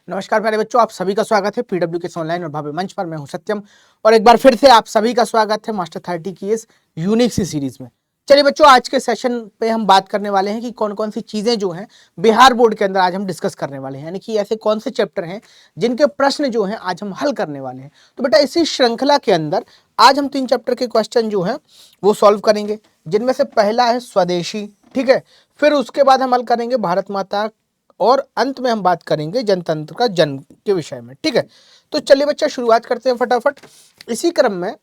नमस्कार प्यारे बच्चों, आप सभी का स्वागत है पीडब्ल्यू के ऑनलाइन और भव्य मंच पर। मैं हूं सत्यम और एक बार फिर से आप सभी का स्वागत है मास्टर 30 की इस यूनिक सी सीरीज में। चलिए बच्चों, आज के सेशन पे हम बात करने वाले हैं कि कौन कौन सी चीजें जो हैं बिहार बोर्ड के अंदर आज हम डिस्कस करने वाले हैं, यानी कि ऐसे कौन से चैप्टर हैं जिनके प्रश्न जो हैं आज हम हल करने वाले हैं। तो बेटा इसी श्रृंखला के अंदर आज हम 3 चैप्टर के क्वेश्चन जो हैं वो सॉल्व करेंगे, जिनमें से पहला है स्वदेशी, ठीक है। फिर उसके बाद हम हल करेंगे भारत माता और अंत में हम बात करेंगे जनतंत्र का जन्म के विषय में, ठीक है। तो चलिए बच्चा शुरुआत करते हैं फटाफट। इसी क्रम में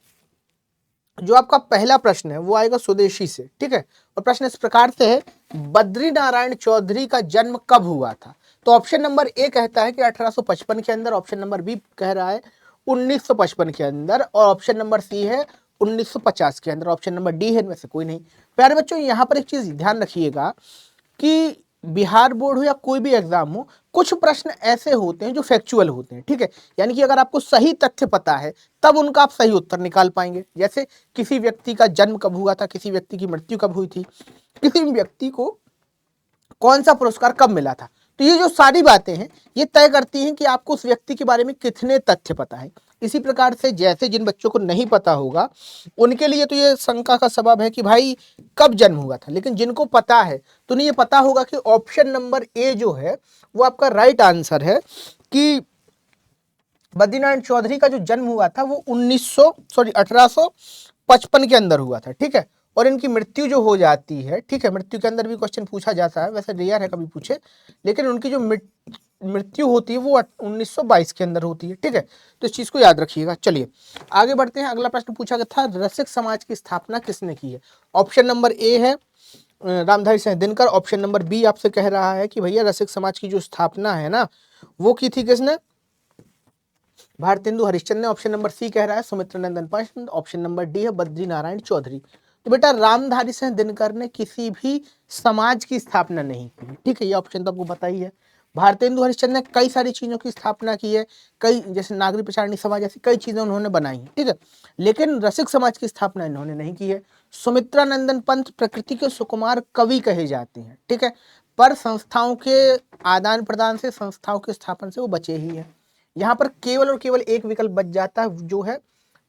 जो आपका पहला प्रश्न है वो आएगा स्वदेशी से, ठीक है। और प्रश्न इस प्रकार से है, बद्री नारायण चौधरी का जन्म कब हुआ था? तो ऑप्शन नंबर ए कहता है कि 1855 के अंदर, ऑप्शन नंबर बी कह रहा है 1955 के अंदर, और ऑप्शन नंबर सी है 1950 के अंदर, ऑप्शन नंबर डी है इनमें से कोई नहीं। प्यारे बच्चों, यहाँ पर एक चीज ध्यान रखिएगा कि बिहार बोर्ड हो या कोई भी एग्जाम हो, कुछ प्रश्न ऐसे होते हैं जो फैक्चुअल होते हैं, ठीक है। यानी कि अगर आपको सही तथ्य पता है तब उनका आप सही उत्तर निकाल पाएंगे। जैसे किसी व्यक्ति का जन्म कब हुआ था, किसी व्यक्ति की मृत्यु कब हुई थी, किसी व्यक्ति को कौन सा पुरस्कार कब मिला था। तो ये जो सारी बातें हैं ये तय करती हैं कि आपको उस व्यक्ति के बारे में कितने तथ्य पता है। इसी प्रकार से जैसे जिन बच्चों को नहीं पता होगा उनके लिए तो ये शंका का सबब है कि भाई कब जन्म हुआ था, लेकिन जिनको पता है तो नहीं, ये पता होगा कि ऑप्शन नंबर ए जो है वो आपका राइट आंसर है कि बद्रीनारायण चौधरी का जो जन्म हुआ था वो 1855 के अंदर हुआ था, ठीक है। और इनकी मृत्यु जो हो जाती है, ठीक है, मृत्यु के अंदर भी क्वेश्चन पूछा जाता है, वैसे रेयर है कभी पूछे, लेकिन उनकी जो मृत्यु होती है वो 1922 के अंदर होती है, ठीक है। तो इस चीज को याद रखिएगा। चलिए आगे बढ़ते हैं। अगला प्रश्न पूछा गया था, रसिक समाज की स्थापना किसने की है? ऑप्शन नंबर ए है Ramdhari Singh Dinkar, option number B आपसे कह रहा है कि भैया रसिक समाज की जो स्थापना है ना वो की थी किसने? भारतेंदु हरिश्चंद्र ने, ऑप्शन नंबर सी कह रहा है सुमित्रा नंदन पंत, ऑप्शन नंबर डी है बद्री नारायण चौधरी। तो बेटा रामधारी सिंह दिनकर ने किसी भी समाज की स्थापना नहीं की, ठीक है, ये ऑप्शन तो आपको पता ही है। भारतेंदु हरिश्चंद्र ने कई सारी चीजों की स्थापना की है, कई जैसे नागरिक प्रचारणी समाज, ऐसी कई चीजें उन्होंने बनाई है, ठीक है, लेकिन रसिक समाज की स्थापना इन्होंने नहीं की है। सुमित्रा नंदन पंत प्रकृति के सुकुमार कवि कहे जाते हैं, ठीक है, पर संस्थाओं के आदान प्रदान से, संस्थाओं के स्थापन से वो बचे ही है। यहाँ पर केवल और केवल एक विकल्प बच जाता है जो है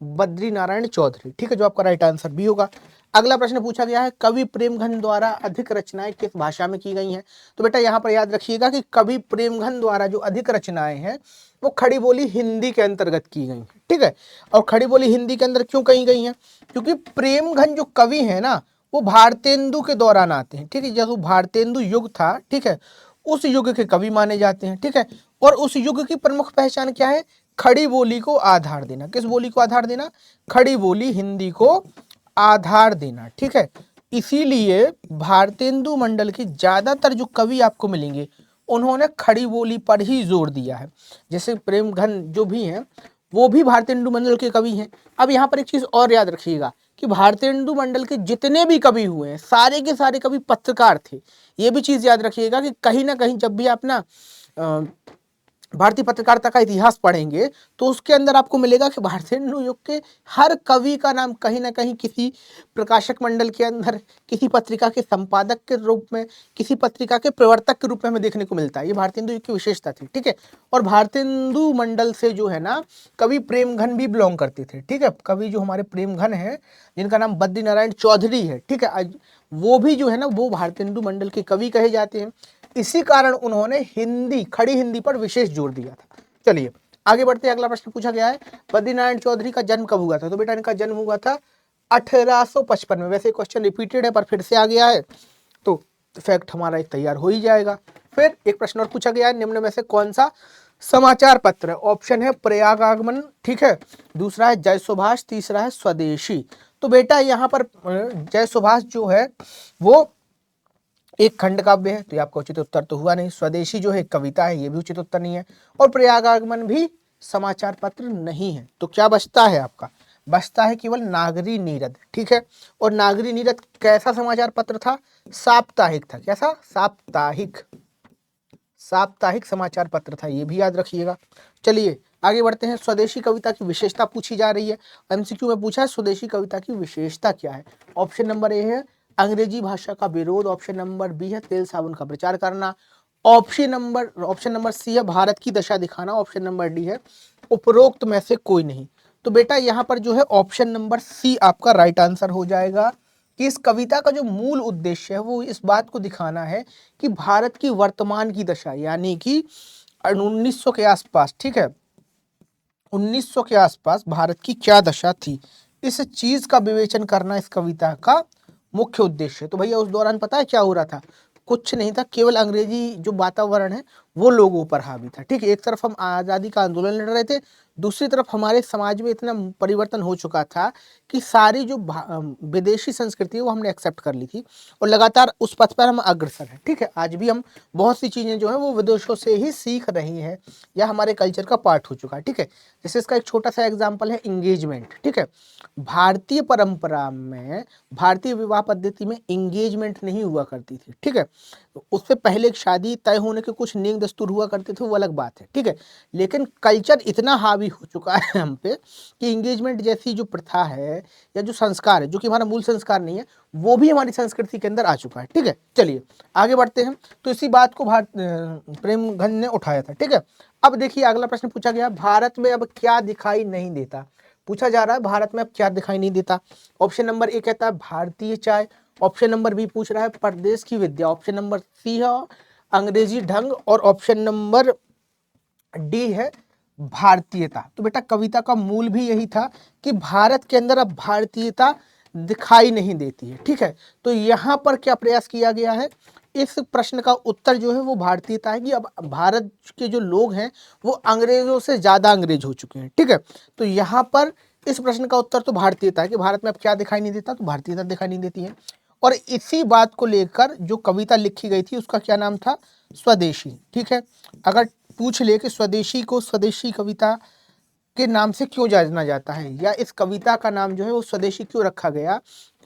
बद्री नारायण चौधरी, ठीक है, जो आपका राइट आंसर भी होगा। अगला प्रश्न पूछा गया है, कवि प्रेमघन द्वारा अधिक रचनाएं किस भाषा में की गई हैं? तो बेटा यहाँ पर याद रखिएगा कि कवि प्रेमघन द्वारा जो अधिक रचनाएं हैं वो खड़ी बोली हिंदी के अंतर्गत की गई हैं, ठीक है। और खड़ी बोली हिंदी के अंदर क्यों कही गई हैं? क्योंकि प्रेमघन जो कवि है ना वो भारतेंदु के दौरान आते हैं, ठीक है, जब भारतेंदु युग था, ठीक है, उस युग के कवि माने जाते हैं, ठीक है। और उस युग की प्रमुख पहचान क्या है? खड़ी बोली को आधार देना। किस बोली को आधार देना? खड़ी बोली हिंदी को आधार देना, ठीक है। इसीलिए भारतेंदु मंडल के ज्यादातर जो कवि आपको मिलेंगे उन्होंने खड़ी बोली पर ही जोर दिया है। जैसे प्रेमघन जो भी हैं वो भी भारतेंदु मंडल के कवि हैं। अब यहाँ पर एक चीज और याद रखिएगा कि भारतेंदु मंडल के जितने भी कवि हुए हैं सारे के सारे कवि पत्रकार थे। ये भी चीज याद रखिएगा कि कहीं ना कहीं जब भी आप ना भारतीय पत्रकारिता का इतिहास पढ़ेंगे तो उसके अंदर आपको मिलेगा कि भारतेंदु युग के हर कवि का नाम कहीं ना कहीं किसी प्रकाशक मंडल के अंदर, किसी पत्रिका के संपादक के रूप में, किसी पत्रिका के प्रवर्तक के रूप में हमें देखने को मिलता है। ये भारतेंदु युग की विशेषता थी, ठीक है। और भारतेंदु मंडल से जो है ना कवि प्रेमघन भी बिलोंग करते थे, ठीक है। कवि जो हमारे प्रेमघन है जिनका नाम बद्री नारायण चौधरी है, ठीक है, वो भी जो है ना वो भारतेंदु मंडल के कवि कहे जाते हैं। इसी कारण उन्होंने हिंदी, खड़ी हिंदी पर विशेष जोर दिया था। चलिए आगे बढ़ते हैं। अगला प्रश्न पूछा गया है, बद्रीनारायण चौधरी का जन्म कब हुआ था? तो बेटा इनका जन्म हुआ था 1855 में। वैसे क्वेश्चन रिपीटेड है पर फिर से आ गया है तो फैक्ट हमारा एक तैयार हो ही जाएगा। फिर एक प्रश्न और पूछा गया है, निम्न में से कौन सा समाचार पत्र है? ऑप्शन है प्रयाग आगमन, ठीक है, दूसरा है जय सुभाष, तीसरा है स्वदेशी। तो बेटा यहाँ पर जय सुभाष जो है वो एक खंड काव्य है, तो ये आपका उचित उत्तर तो हुआ नहीं। स्वदेशी जो है कविता है, ये भी उचित उत्तर नहीं है। और प्रयाग आगमन भी समाचार पत्र नहीं है। तो क्या बचता है आपका? बचता है केवल नागरी नीरद, ठीक है। और नागरी नीरद कैसा समाचार पत्र था? साप्ताहिक था। कैसा? साप्ताहिक, साप्ताहिक समाचार पत्र था, ये भी याद रखिएगा। चलिए आगे बढ़ते हैं। स्वदेशी कविता की विशेषता पूछी जा रही है, एमसीक्यू में पूछा है स्वदेशी कविता की विशेषता क्या है। ऑप्शन नंबर ए है अंग्रेजी भाषा का विरोध, ऑप्शन नंबर बी है तेल साबुन का प्रचार करना, ऑप्शन नंबर सी है भारत की दशा दिखाना, ऑप्शन नंबर डी है उपरोक्त में से कोई नहीं। तो बेटा यहाँ पर जो है ऑप्शन नंबर सी आपका राइट आंसर हो जाएगा कि इस कविता का जो मूल उद्देश्य है वो इस बात को दिखाना है कि भारत की वर्तमान की दशा, यानी कि 1900 के आसपास, ठीक है, 1900 के आसपास भारत की क्या दशा थी, इस चीज का विवेचन करना इस कविता का मुख्य उद्देश्य है। तो भैया उस दौरान पता है क्या हो रहा था, कुछ नहीं था, केवल अंग्रेजी जो वातावरण है वो लोगों पर हावी था। ठीक है, एक तरफ हम आज़ादी का आंदोलन लड़ रहे थे, दूसरी तरफ हमारे समाज में इतना परिवर्तन हो चुका था कि सारी जो विदेशी संस्कृति है वो हमने एक्सेप्ट कर ली थी और लगातार उस पथ पर हम अग्रसर हैं। ठीक है, आज भी हम बहुत सी चीज़ें जो है वो विदेशों से ही सीख रही हैं या हमारे कल्चर का पार्ट हो चुका है। ठीक है, जैसे इसका एक छोटा सा एग्जाम्पल है इंगेजमेंट। ठीक है, भारतीय परंपरा में, भारतीय विवाह पद्धति में इंगेजमेंट नहीं हुआ करती थी। ठीक है, उससे पहले एक शादी तय होने के कुछ नियम दस्तूर हुआ करते थे, वो अलग बात है। ठीक है, लेकिन कल्चर इतना हावी हो चुका है हम पे कि इंगेजमेंट जैसी जो प्रथा है या जो संस्कार है, जो कि हमारा मूल संस्कार नहीं है, वो भी हमारी संस्कृति के अंदर आ चुका है। ठीक है, चलिए आगे बढ़ते हैं। तो इसी बात को प्रेमघन ने उठाया था। ठीक है, अब देखिए अगला प्रश्न पूछा गया, भारत में अब क्या दिखाई नहीं देता। पूछा जा रहा है भारत में अब क्या दिखाई नहीं देता। ऑप्शन नंबर ए कहता है भारतीय चाय, ऑप्शन नंबर बी पूछ रहा है परदेश की विद्या, ऑप्शन नंबर सी है अंग्रेजी ढंग, और ऑप्शन नंबर डी है भारतीयता। तो बेटा कविता का मूल भी यही था कि भारत के अंदर अब भारतीयता दिखाई नहीं देती है। ठीक है, तो यहाँ पर क्या प्रयास किया गया है, इस प्रश्न का उत्तर जो है वो भारतीयता है कि अब भारत के जो लोग हैं वो अंग्रेजों से ज्यादा अंग्रेज हो चुके हैं। ठीक है, तो यहाँ पर इस प्रश्न का उत्तर तो भारतीयता है कि भारत में अब क्या दिखाई नहीं देता, तो भारतीयता दिखाई नहीं देती है। और इसी बात को लेकर जो कविता लिखी गई थी उसका क्या नाम था, स्वदेशी। ठीक है, अगर पूछ ले कि स्वदेशी को स्वदेशी कविता के नाम से क्यों जाना जाता है या इस कविता का नाम जो है वो स्वदेशी क्यों रखा गया,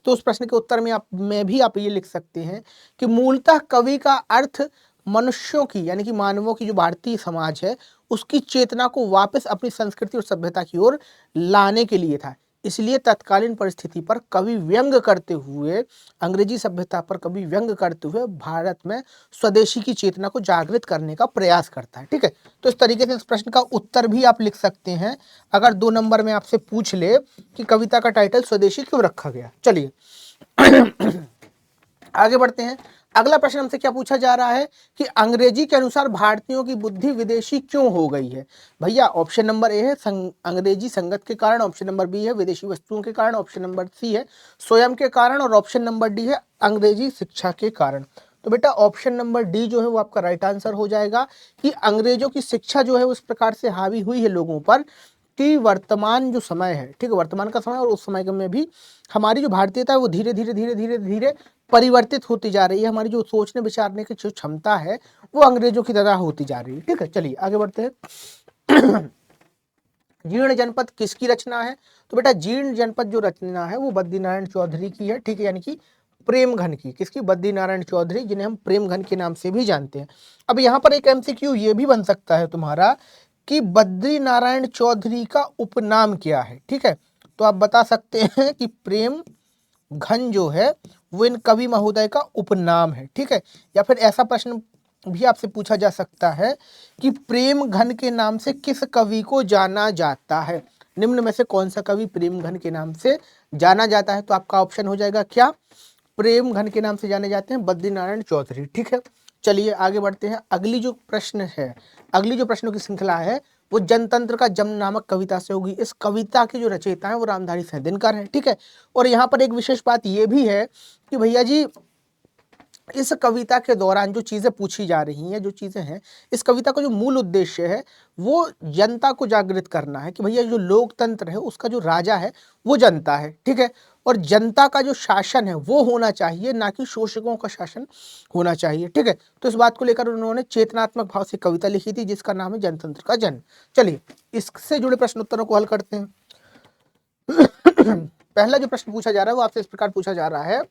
तो उस प्रश्न के उत्तर में भी आप ये लिख सकते हैं कि मूलतः कवि का अर्थ मनुष्यों की, यानी कि मानवों की जो भारतीय समाज है उसकी चेतना को वापस अपनी संस्कृति और सभ्यता की ओर लाने के लिए था। इसलिए तत्कालीन परिस्थिति पर कवि व्यंग करते हुए, अंग्रेजी सभ्यता पर कवि व्यंग करते हुए भारत में स्वदेशी की चेतना को जागृत करने का प्रयास करता है। ठीक है, तो इस तरीके से इस प्रश्न का उत्तर भी आप लिख सकते हैं अगर 2 नंबर में आपसे पूछ ले कि कविता का टाइटल स्वदेशी क्यों रखा गया। चलिए आगे बढ़ते हैं। अगला प्रश्न हमसे क्या पूछा जा रहा है कि अंग्रेजी के अनुसार भारतीयों की बुद्धि विदेशी क्यों हो गई है। भैया ऑप्शन नंबर ए है अंग्रेजी संगत के कारण, ऑप्शन नंबर बी है विदेशी वस्तुओं के कारण, ऑप्शन नंबर सी है स्वयं के कारण, और ऑप्शन नंबर डी है अंग्रेजी शिक्षा के कारण। तो बेटा ऑप्शन नंबर डी जो है वो आपका राइट आंसर हो जाएगा कि अंग्रेजों की शिक्षा जो है उस प्रकार से हावी हुई है लोगों पर कि वर्तमान जो समय है, ठीक है, वर्तमान का समय और उस समय में भी हमारी जो भारतीयता है वो धीरे धीरे धीरे धीरे धीरे परिवर्तित होती जा रही है। हमारी जो सोचने विचारने की जो क्षमता है वो अंग्रेजों की तरह होती जा रही है। ठीक है, चलिए आगे बढ़ते हैं। जीर्ण जनपद किसकी रचना है, तो बेटा जीर्ण जनपद जो रचना है वो बद्रीनारायण चौधरी की है। ठीक है, यानी कि प्रेमघन की, किसकी, बद्रीनारायण चौधरी, जिन्हें हम प्रेमघन के नाम से भी जानते हैं। अब यहाँ पर एक एमसीक्यू ये भी बन सकता है तुम्हारा कि बद्रीनारायण चौधरी का उपनाम क्या है। ठीक है, तो आप बता सकते हैं कि प्रेम घन जो है वो इन कवि महोदय का उपनाम है। ठीक है, या फिर ऐसा प्रश्न भी आपसे पूछा जा सकता है कि प्रेम घन के नाम से किस कवि को जाना जाता है, निम्न में से कौन सा कवि प्रेम घन के नाम से जाना जाता है। तो आपका ऑप्शन हो जाएगा क्या, प्रेम घन के नाम से जाने जाते हैं बद्रीनारायण चौधरी। ठीक है, चलिए आगे बढ़ते हैं। अगली जो प्रश्न है, अगली जो प्रश्नों की श्रृंखला है वो जनतंत्र का जन्म नामक कविता से होगी। इस कविता के जो रचयिता हैं वो रामधारी सिंह दिनकर हैं। ठीक है, और यहाँ पर एक विशेष बात ये भी है कि भैया जी इस कविता के दौरान जो चीजें पूछी जा रही हैं, जो चीजें हैं, इस कविता का जो मूल उद्देश्य है वो जनता को जागृत करना है कि भैया जो लोकतंत्र है उसका जो राजा है वो जनता है। ठीक है, और जनता का जो शासन है वो होना चाहिए, ना कि शोषकों का शासन होना चाहिए। ठीक है, तो इस बात को लेकर उन्होंने चेतनात्मक भाव से कविता लिखी थी जिसका नाम है जनतंत्र का जन्म। चलिए इससे जुड़े प्रश्नोत्तरों को हल करते हैं। पहला जो प्रश्न पूछा जा रहा है वो आपसे इस प्रकार पूछा जा रहा है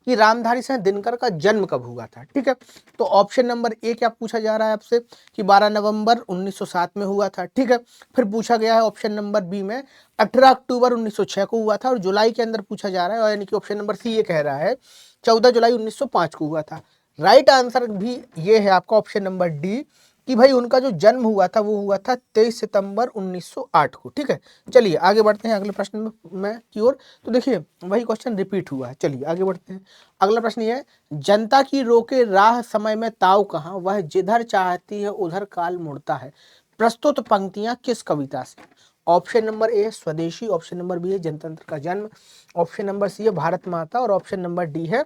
कि रामधारी सिंह दिनकर का जन्म कब हुआ था। ठीक है, तो ऑप्शन नंबर ए क्या पूछा जा रहा है आपसे कि 12 नवंबर 1907 में हुआ था। ठीक है, फिर पूछा गया है ऑप्शन नंबर बी में 18 अक्टूबर 1906 को हुआ था, और जुलाई के अंदर पूछा जा रहा है, यानी कि ऑप्शन नंबर सी ये कह रहा है 14 जुलाई 1905 को हुआ था। राइट आंसर भी ये है आपका ऑप्शन नंबर डी कि भाई उनका जो जन्म हुआ था वो हुआ था 23 सितंबर 1908 को। ठीक है, चलिए आगे बढ़ते हैं अगले प्रश्न में की ओर। तो देखिए वही क्वेश्चन रिपीट हुआ है। चलिए आगे बढ़ते हैं। अगला प्रश्न ये है, जनता की रोके राह समय में ताव कहाँ, वह जिधर चाहती है उधर काल मुड़ता है। प्रस्तुत पंक्तियां किस कविता से। ऑप्शन नंबर ए स्वदेशी, ऑप्शन नंबर बी है जनतंत्र का जन्म, ऑप्शन नंबर सी है भारत माता और ऑप्शन नंबर डी है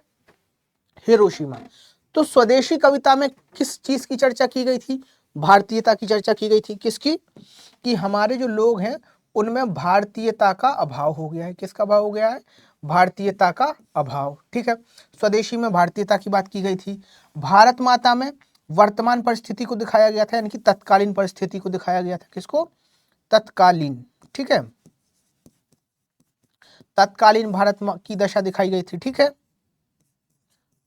हिरोशिमा। तो स्वदेशी कविता में किस चीज की चर्चा की गई थी, भारतीयता की चर्चा की गई थी। किसकी, कि हमारे जो लोग हैं उनमें भारतीयता का अभाव हो गया है। किसका अभाव हो गया है, भारतीयता का अभाव। ठीक है, स्वदेशी में भारतीयता की बात की गई थी। भारत माता में वर्तमान परिस्थिति को दिखाया गया था, यानी कि तत्कालीन परिस्थिति को दिखाया गया था। किसको, तत्कालीन। ठीक है, तत्कालीन भारत की दशा दिखाई गई थी। ठीक है,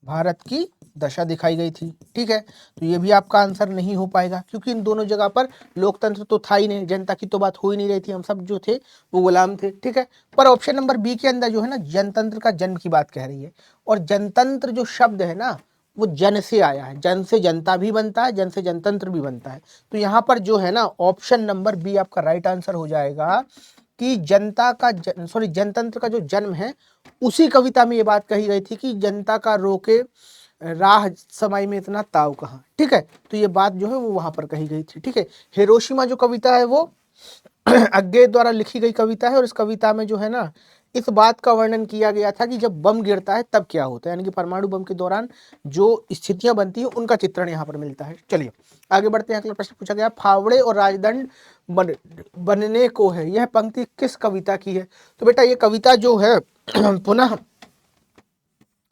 भारत की दशा दिखाई गई थी। ठीक है, तो ये भी आपका आंसर नहीं हो पाएगा क्योंकि इन दोनों जगह पर लोकतंत्र तो था ही नहीं, जनता की तो बात हो ही नहीं रही थी, हम सब जो थे वो गुलाम थे। ठीक है, पर ऑप्शन नंबर बी के अंदर जो है ना जनतंत्र का जन्म की बात कह रही है, और जनतंत्र जो शब्द है ना वो जन से आया है, जन से जनता भी बनता है, जन से जनतंत्र भी बनता है। तो यहाँ पर जो है ना ऑप्शन नंबर बी आपका राइट आंसर हो जाएगा कि जनता का जनतंत्र का जो जन्म है उसी कविता में ये बात कही गई थी कि जनता का रोके राह समय में इतना ताव कहाँ। ठीक है, तो ये बात जो है वो वहां पर कही गई थी। ठीक है, हिरोशिमा जो कविता है वो अज्ञे द्वारा लिखी गई कविता है, और इस कविता में जो है ना इस बात का वर्णन किया गया था कि जब बम गिरता है तब क्या होता है, यानी कि परमाणु बम के दौरान जो स्थितियां बनती है उनका चित्रण यहाँ पर मिलता है। चलिए आगे बढ़ते हैं। अगला प्रश्न पूछा गया, फावड़े और राजदंड बनने को है, यह पंक्ति किस कविता की है। तो बेटा ये कविता जो है पुनः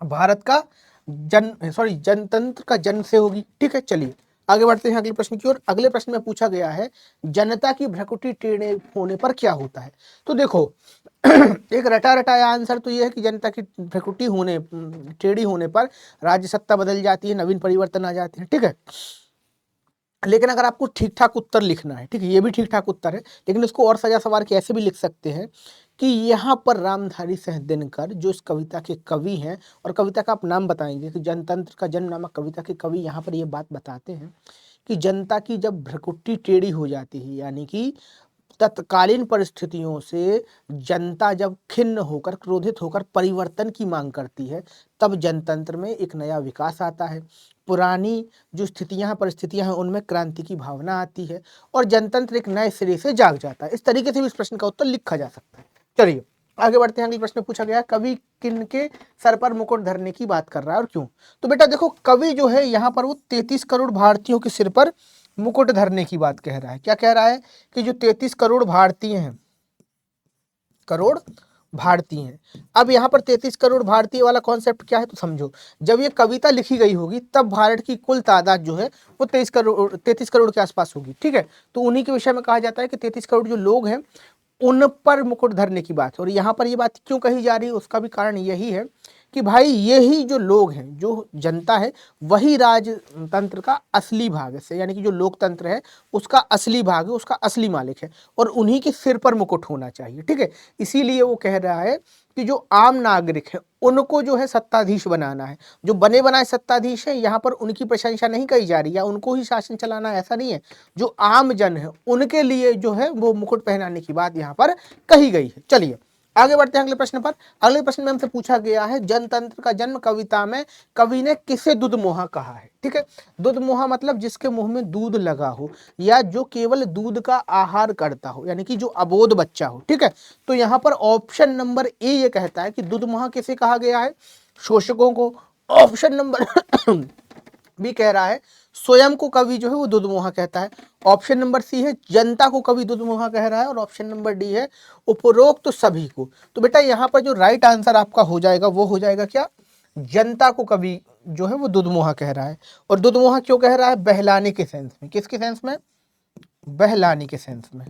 भारत का जनतंत्र का जन्म से होगी। ठीक है, चलिए आगे बढ़ते हैं अगले प्रश्न की ओर। अगले प्रश्न में पूछा गया है, जनता की भ्रकुटी टेढ़े होने पर क्या होता है। तो देखो एक रटा रटाया आंसर तो ये है कि जनता की भ्रकुटी होने टेढ़ी होने पर राज्य सत्ता बदल जाती है, नवीन परिवर्तन आ जाते हैं। ठीक है, लेकिन अगर आपको ठीक ठाक उत्तर लिखना है, ठीक है, ये भी ठीक ठाक उत्तर है, लेकिन इसको और सजा सवार के ऐसे भी लिख सकते हैं कि यहाँ पर रामधारी सिंह दिनकर जो इस कविता के कवि हैं, और कविता का आप नाम बताएंगे कि जनतंत्र का जन्म नामक कविता के कवि यहाँ पर ये बात बताते हैं कि जनता की जब भ्रकुटी टेढ़ी हो जाती है, यानी कि तत्कालीन परिस्थितियों से जनता जब खिन्न होकर क्रोधित होकर परिवर्तन की मांग करती है, तब जनतंत्र में एक नया विकास आता है, पुरानी जो स्थितियां परिस्थितियां हैं उनमें क्रांति की भावना आती है और जनतंत्र एक नए सिरे से जाग जाता है। इस तरीके से भी इस प्रश्न का उत्तर लिखा जा सकता है। चलिए आगे बढ़ते हैं। अगले प्रश्न में पूछा गया, कवि किन के सर पर मुकुट धरने की बात कर रहा है और क्यों। तो बेटा देखो कवि जो है यहाँ पर वो 33 करोड़ भारतीयों के सिर पर मुकुट धरने की बात कह रहा है। क्या कह रहा है कि जो 33 करोड़ भारतीय हैं, करोड़ भारतीय हैं। अब यहाँ पर 33 करोड़ भारतीय वाला कॉन्सेप्ट क्या है तो समझो, जब ये कविता लिखी गई होगी तब भारत की कुल तादाद जो है वो 33 करोड़ के आसपास होगी। ठीक है, तो उन्हीं के विषय में कहा जाता है कि 33 करोड़ जो लोग हैं उन पर मुकुट धरने की बात है। और यहाँ पर ये बात क्यों कही जा रही है उसका भी कारण यही है कि भाई यही जो लोग हैं, जो जनता है, वही राजतंत्र का असली भाग है, यानी कि जो लोकतंत्र है उसका असली भाग है, उसका असली मालिक है, और उन्हीं के सिर पर मुकुट होना चाहिए। ठीक है, इसीलिए वो कह रहा है कि जो आम नागरिक है उनको जो है सत्ताधीश बनाना है। जो बने बनाए सत्ताधीश है यहाँ पर उनकी प्रशंसा नहीं कही जा रही है, उनको ही शासन चलाना ऐसा नहीं है। जो आम जन है उनके लिए जो है वो मुकुट पहनाने की बात यहाँ पर कही गई है। चलिए आगे बढ़ते हैं अगले प्रश्न पर। अगले प्रश्न में हमसे पूछा गया है, जनतंत्र का जन्म कविता में कवि ने किसे दुधमुहा कहा है। ठीक है, दुधमुहा मतलब जिसके मुंह में दूध लगा हो या जो केवल दूध का आहार करता हो, यानी कि जो अबोध बच्चा हो। ठीक है, तो यहाँ पर ऑप्शन नंबर ए ये कहता है कि दुधमुहा किसे कहा गया है, शोषकों को। ऑप्शन नंबर भी कह रहा है स्वयं को कवि जो है वो दुधमुहा कहता है। ऑप्शन नंबर सी है जनता को कवि दुधमुहा कह रहा है, और ऑप्शन नंबर डी है उपरोक्त सभी को। तो बेटा यहाँ पर जो राइट आंसर आपका हो जाएगा वो हो जाएगा क्या, जनता को कवि जो है वो दुधमुहा कह रहा है। और दुधमुहा क्यों कह रहा है, बहलाने के सेंस में। किसके सेंस में, बहलाने के सेंस में।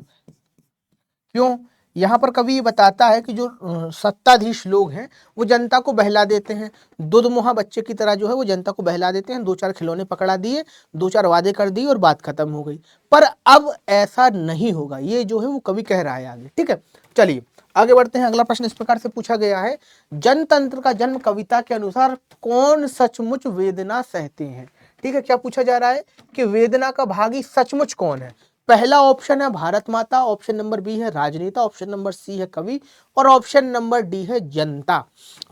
क्यों, यहाँ पर कवि ये बताता है कि जो सत्ताधीश लोग हैं वो जनता को बहला देते हैं, दुधमुहा बच्चे की तरह जो है वो जनता को बहला देते हैं, दो चार खिलौने पकड़ा दिए, दो चार वादे कर दिए और बात खत्म हो गई। पर अब ऐसा नहीं होगा, ये जो है वो कवि कह रहा है आगे। ठीक है, चलिए आगे बढ़ते हैं। अगला प्रश्न इस प्रकार से पूछा गया है, जनतंत्र का जन्म कविता के अनुसार कौन सचमुच वेदना सहते हैं। ठीक है, क्या पूछा जा रहा है कि वेदना का भागी सचमुच कौन है। पहला ऑप्शन है भारत माता, ऑप्शन नंबर बी है राजनेता, ऑप्शन नंबर सी है कवि और ऑप्शन नंबर डी है जनता।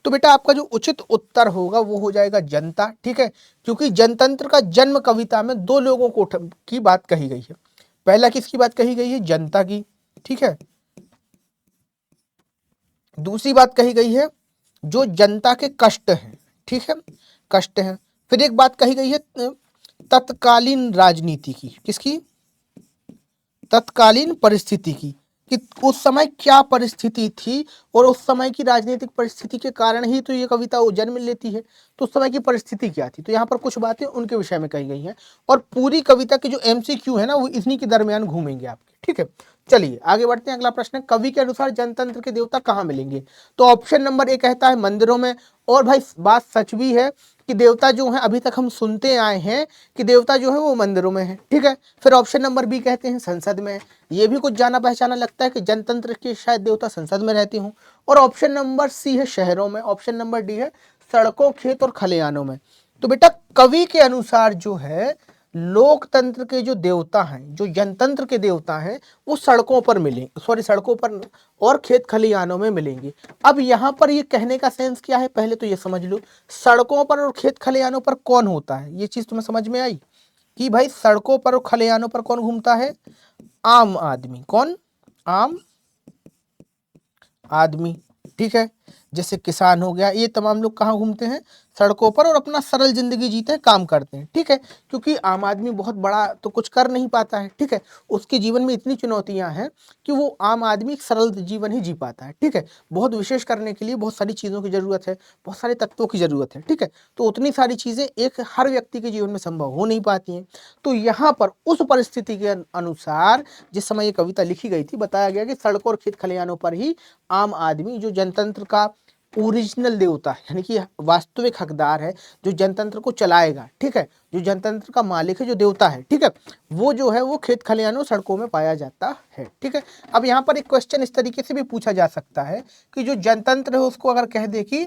तो बेटा आपका जो उचित उत्तर होगा वो हो जाएगा जनता। ठीक है, क्योंकि जनतंत्र का जन्म कविता में दो लोगों को की बात कही गई है। पहला किसकी बात कही गई है, जनता की। ठीक है, दूसरी बात कही गई है जो जनता के कष्ट हैं। ठीक है, कष्ट हैं। फिर एक बात कही गई है तत्कालीन राजनीति की, किसकी, तत्कालीन परिस्थिति की, कि उस समय क्या परिस्थिति थी और उस समय की राजनीतिक परिस्थिति के कारण ही तो ये कविता जन्म लेती है। तो उस समय की परिस्थिति क्या थी, तो यहाँ पर कुछ बातें उनके विषय में कही गई हैं और पूरी कविता के जो MCQ है ना वो इन्हीं के दरमियान घूमेंगे आपके। ठीक है, चलिए आगे बढ़ते हैं। अगला प्रश्न है, कवि के अनुसार जनतंत्र के देवता कहाँ मिलेंगे। तो ऑप्शन नंबर ए कहता है मंदिरों में, और भाई बात सच भी है कि देवता जो है अभी तक हम सुनते आए हैं कि देवता जो है वो मंदिरों में है। ठीक है, फिर ऑप्शन नंबर बी कहते हैं संसद में, ये भी कुछ जाना पहचाना लगता है कि जनतंत्र के शायद देवता संसद में रहते हों। और ऑप्शन नंबर सी है शहरों में, ऑप्शन नंबर डी है सड़कों, खेत और खलिहानों में। तो बेटा कवि के अनुसार जो है लोकतंत्र के जो देवता हैं, जो जनतंत्र के देवता हैं, वो सड़कों पर मिलेंगे, सड़कों पर और खेत खलिहानों में मिलेंगे। अब यहाँ पर ये कहने का सेंस क्या है, पहले तो ये समझ लो सड़कों पर और खेत खलिहानों पर कौन होता है। ये चीज तुम्हें समझ में आई कि भाई सड़कों पर और खलिहानों पर कौन घूमता है, आम आदमी। कौन, आम आदमी। ठीक है, जैसे किसान हो गया, ये तमाम लोग कहाँ घूमते हैं, सड़कों पर, और अपना सरल जिंदगी जीते हैं, काम करते हैं। ठीक है, क्योंकि आम आदमी बहुत बड़ा तो कुछ कर नहीं पाता है। ठीक है, उसके जीवन में इतनी चुनौतियां हैं कि वो आम आदमी सरल जीवन ही जी पाता है। ठीक है, बहुत विशेष करने के लिए बहुत सारी चीज़ों की ज़रूरत है, बहुत सारे तत्वों की ज़रूरत है। ठीक है, तो उतनी सारी चीज़ें एक हर व्यक्ति के जीवन में संभव हो नहीं पाती हैं। तो यहाँ पर उस परिस्थिति के अनुसार जिस समय ये कविता लिखी गई थी बताया गया कि सड़कों और खेत खलिहानों पर ही आम आदमी, जो जनतंत्र का ओरिजिनल देवता है, यानी कि वास्तविक हकदार है, जो जनतंत्र को चलाएगा, ठीक है, जो जनतंत्र का मालिक है, जो देवता है, ठीक है, वो जो है वो खेत खलिहानों सड़कों में पाया जाता है। ठीक है, अब यहाँ पर एक क्वेश्चन इस तरीके से भी पूछा जा सकता है कि जो जनतंत्र है उसको अगर कह दे कि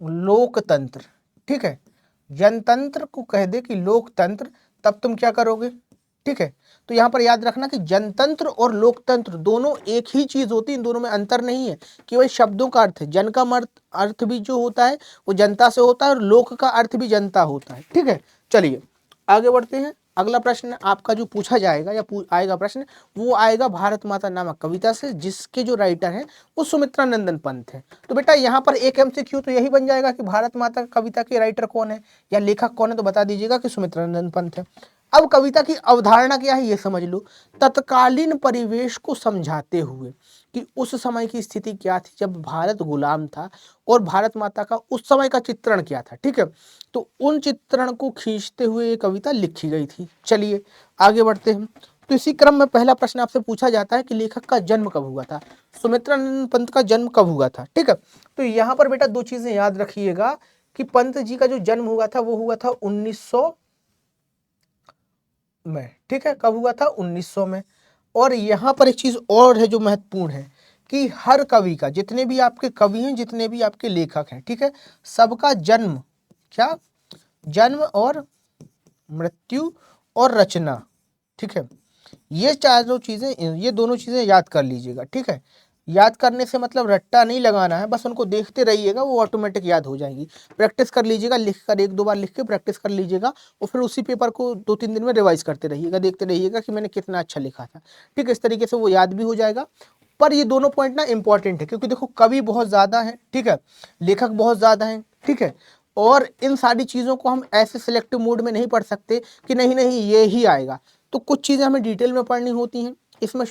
लोकतंत्र, ठीक है, जनतंत्र को कह दे कि लोकतंत्र, तब तुम क्या करोगे। ठीक है, तो यहाँ पर याद रखना कि जनतंत्र और लोकतंत्र दोनों एक ही चीज होती है, इन दोनों में अंतर नहीं है, केवल शब्दों का अर्थ है। जन का अर्थ भी जो होता है वो जनता से होता है और लोक का अर्थ भी जनता होता है। ठीक है, चलिए आगे बढ़ते हैं। अगला प्रश्न आपका जो पूछा जाएगा या आएगा प्रश्न, वो आएगा भारत माता नामक कविता से, जिसके जो राइटर हैं वो सुमित्रा नंदन पंत है। तो बेटा यहाँ पर एक MCQ तो यही बन जाएगा कि भारत माता कविता के राइटर कौन है या लेखक कौन है, तो बता दीजिएगा कि सुमित्रा नंदन पंत है। अब कविता की अवधारणा क्या है ये समझ लो, तत्कालीन परिवेश को समझाते हुए कि उस समय की स्थिति क्या थी जब भारत गुलाम था और भारत माता का उस समय का चित्रण क्या था। ठीक है, तो उन चित्रण को खींचते हुए ये कविता लिखी गई थी। चलिए आगे बढ़ते हैं। तो इसी क्रम में पहला प्रश्न आपसे पूछा जाता है कि लेखक का जन्म कब हुआ था, सुमित्रा नंदन पंत का जन्म कब हुआ था। ठीक है, तो यहाँ पर बेटा दो चीजें याद रखिएगा कि पंत जी का जो जन्म हुआ था वो हुआ था 1900 में। ठीक है, कब हुआ था, 1900 में। और यहाँ पर एक चीज और है जो महत्वपूर्ण है कि हर कवि का, जितने भी आपके कवि हैं, जितने भी आपके लेखक हैं, ठीक है, सबका जन्म, क्या, जन्म और मृत्यु और रचना, ठीक है, ये चारों चीजें, ये दोनों चीजें याद कर लीजिएगा। ठीक है, याद करने से मतलब रट्टा नहीं लगाना है, बस उनको देखते रहिएगा, वो ऑटोमेटिक याद हो जाएंगी। प्रैक्टिस कर लीजिएगा, लिख कर एक दो बार लिख के प्रैक्टिस कर लीजिएगा और फिर उसी पेपर को 2-3 दिन में रिवाइज करते रहिएगा, देखते रहिएगा कि मैंने कितना अच्छा लिखा था। ठीक है, इस तरीके से वो याद भी हो जाएगा। पर ये दोनों पॉइंट ना इंपॉर्टेंट है, क्योंकि देखो कवि बहुत ज़्यादा है, ठीक है, लेखक बहुत ज़्यादा है, ठीक है, और इन सारी चीज़ों को हम ऐसे सिलेक्टिव मोड में नहीं पढ़ सकते कि नहीं नहीं ये ही आएगा। तो कुछ चीज़ें हमें डिटेल में पढ़नी होती हैं। इसमें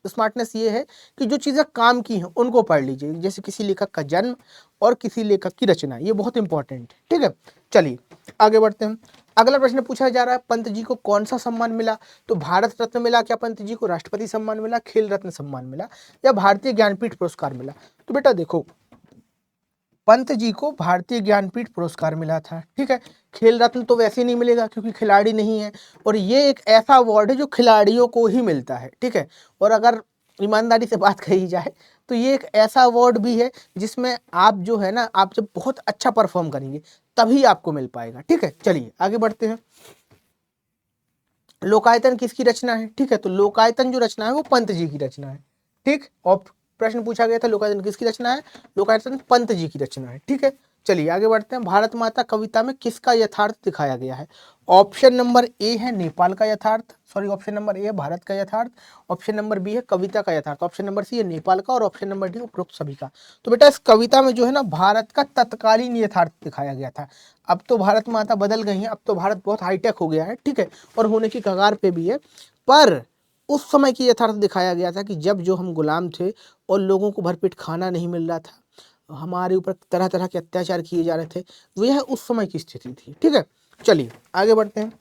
स्मार्टनेस ये है कि जो चीज़ें काम की हैं उनको पढ़ लीजिए, जैसे किसी लेखक का जन्म और किसी लेखक की रचना, ये बहुत इंपॉर्टेंट है। ठीक है, चलिए आगे बढ़ते हैं। अगला प्रश्न पूछा जा रहा है, पंत जी को कौन सा सम्मान मिला। तो भारत रत्न मिला क्या पंत जी को, राष्ट्रपति सम्मान मिला, खेल रत्न सम्मान मिला या भारतीय ज्ञानपीठ पुरस्कार मिला। तो बेटा देखो पंत जी को भारतीय ज्ञानपीठ पुरस्कार मिला था। ठीक है, खेल रत्न तो वैसे नहीं मिलेगा क्योंकि खिलाड़ी नहीं है, और ये एक ऐसा अवार्ड है जो खिलाड़ियों को ही मिलता है। ठीक है, और अगर ईमानदारी से बात कही जाए तो ये एक ऐसा अवार्ड भी है जिसमें आप जो है ना, आप जब बहुत अच्छा परफॉर्म करेंगे तभी आपको मिल पाएगा। ठीक है, चलिए आगे बढ़ते हैं। लोकायतन किसकी रचना है? ठीक है, तो लोकायतन जो रचना है वो पंत जी की रचना है। ठीक, और प्रश्न पूछा गया था लोकायतन किसकी रचना है? लोकायतन पंत जी की रचना है। ठीक है, चलिए आगे बढ़ते हैं। भारत माता कविता में किसका यथार्थ दिखाया गया है? ऑप्शन नंबर ए है नेपाल का यथार्थ, सॉरी ऑप्शन नंबर ए है भारत का यथार्थ, ऑप्शन नंबर बी है कविता का यथार्थ, ऑप्शन नंबर सी है नेपाल का, और ऑप्शन नंबर डी उपरोक्त सभी का। तो बेटा इस कविता में जो है ना भारत का तत्कालीन यथार्थ दिखाया गया था। अब तो भारत माता बदल गई है, अब तो भारत बहुत हाईटेक हो गया है। ठीक है, और होने की कगार पे भी है, पर उस समय की यथार्थ दिखाया गया था कि जब जो हम गुलाम थे और लोगों को भरपेट खाना नहीं मिल रहा था, हमारे ऊपर तरह तरह के अत्याचार किए जा रहे थे, वो यह उस समय की स्थिति थी। ठीक है, चलिए आगे बढ़ते हैं।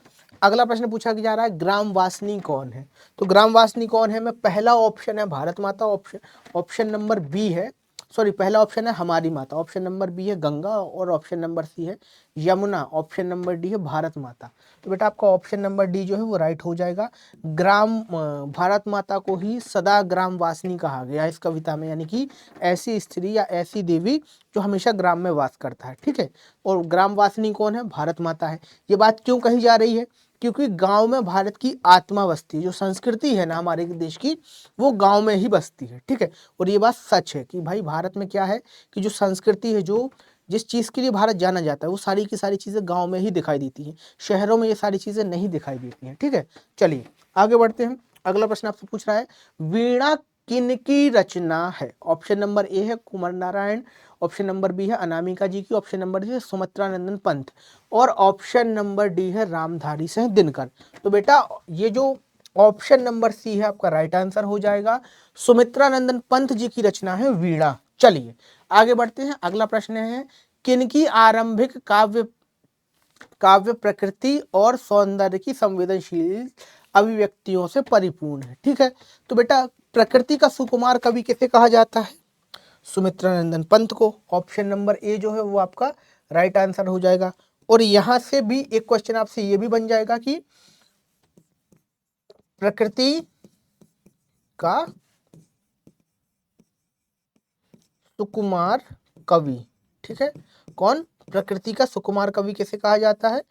अगला प्रश्न पूछा जा रहा है ग्रामवासिनी कौन है? तो ग्रामवासिनी कौन है में पहला ऑप्शन है भारत माता, ऑप्शन नंबर बी है, सॉरी पहला ऑप्शन है हमारी माता, ऑप्शन नंबर बी है गंगा, और ऑप्शन नंबर सी है यमुना, ऑप्शन नंबर डी है भारत माता। तो बेटा आपका ऑप्शन नंबर डी जो है वो राइट हो जाएगा। भारत माता को ही सदा ग्रामवासिनी कहा गया इस कविता में, यानी कि ऐसी स्त्री या ऐसी देवी जो हमेशा ग्राम में वास करता है। ठीक है, और ग्रामवासिनी कौन है? भारत माता है। ये बात क्यों कही जा रही है? क्योंकि गांव में भारत की आत्मा बसती है, जो संस्कृति है ना हमारे देश की वो गांव में ही बसती है। ठीक है, और ये बात सच है कि भाई भारत में क्या है कि जो संस्कृति है, जो जिस चीज़ के लिए भारत जाना जाता है वो सारी की सारी चीज़ें गांव में ही दिखाई देती हैं, शहरों में ये सारी चीज़ें नहीं दिखाई देती हैं। ठीक है, चलिए आगे बढ़ते हैं। अगला प्रश्न आपसे पूछ रहा है वीणा किनकी रचना है? ऑप्शन नंबर ए है Kumar Narayan, option number B है अनामिका जी की, ऑप्शन नंबर डी है सुमित्रा नंदन पंत, और ऑप्शन नंबर डी है रामधारी सिंह दिनकर। तो बेटा ये जो ऑप्शन नंबर सी है आपका राइट आंसर हो जाएगा। सुमित्रा नंदन पंत जी की रचना है वीणा। चलिए आगे बढ़ते हैं। अगला प्रश्न है किनकी आरंभिक काव्य प्रकृति और सौंदर्य की संवेदनशील अभिव्यक्तियों से परिपूर्ण है? ठीक है, तो बेटा प्रकृति का सुकुमार कवि किसे कहा जाता है? सुमित्रा नंदन पंत को। ऑप्शन नंबर ए जो है वो आपका राइट आंसर हो जाएगा। और यहां से भी एक क्वेश्चन आपसे ये भी बन जाएगा कि प्रकृति का सुकुमार कवि, ठीक है, कौन? प्रकृति का सुकुमार कवि किसे कहा जाता है?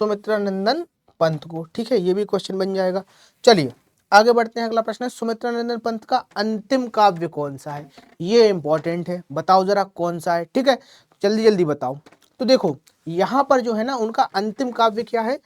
सुमित्रा नंदन पंत को। ठीक है, ये भी क्वेश्चन बन जाएगा। चलिए आगे बढ़ते हैं। अगला प्रश्न है सुमित्रा नंदन पंत का अंतिम काव्य कौन सा है? ये इंपॉर्टेंट है, बताओ जरा कौन सा है। ठीक है, जल्दी जल्दी बताओ। तो देखो यहाँ पर जो है ना उनका अंतिम काव्य क्या है?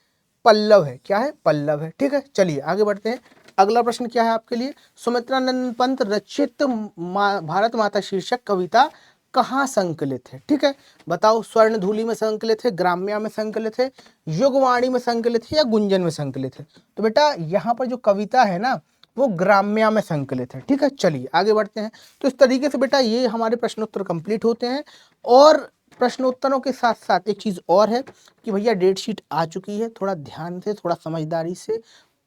पल्लव है। क्या है? पल्लव है। ठीक है, चलिए आगे बढ़ते हैं। अगला प्रश्न क्या है आपके लिए? सुमित्रा नंदन पंत रचित भारत माता शीर्षक कविता कहाँ संकलित है? ठीक है, बताओ। स्वर्ण धूलि में संकलित है, ग्राम्या में संकलित है, युगवाणी में संकलित है, या गुंजन में संकलित है? तो बेटा यहाँ पर जो कविता है ना वो ग्राम्या में संकलित है। ठीक है, चलिए आगे बढ़ते हैं। तो इस तरीके से बेटा ये हमारे प्रश्नोत्तर कंप्लीट होते हैं। और प्रश्नोत्तरों के साथ साथ एक चीज और है कि भैया डेट शीट आ चुकी है, थोड़ा ध्यान से, थोड़ा समझदारी से,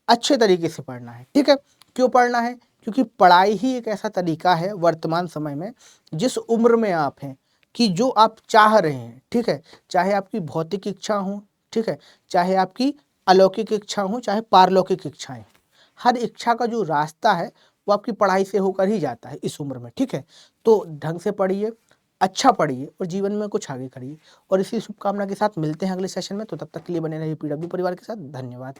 अच्छे तरीके से पढ़ना है। ठीक है, क्यों पढ़ना है? क्योंकि पढ़ाई ही एक ऐसा तरीका है वर्तमान समय में, जिस उम्र में आप हैं, कि जो आप चाह रहे हैं, ठीक है, चाहे आपकी भौतिक इच्छा हो, ठीक है, चाहे आपकी अलौकिक इच्छा हो, चाहे पारलौकिक इच्छाएं, हर इच्छा का जो रास्ता है वो आपकी पढ़ाई से होकर ही जाता है इस उम्र में। ठीक है, तो ढंग से पढ़िए, अच्छा पढ़िए और जीवन में कुछ आगे करिए। और इसी शुभकामना के साथ मिलते हैं अगले सेशन में। तो तब तक के लिए बने रहिए PW परिवार के साथ। धन्यवाद।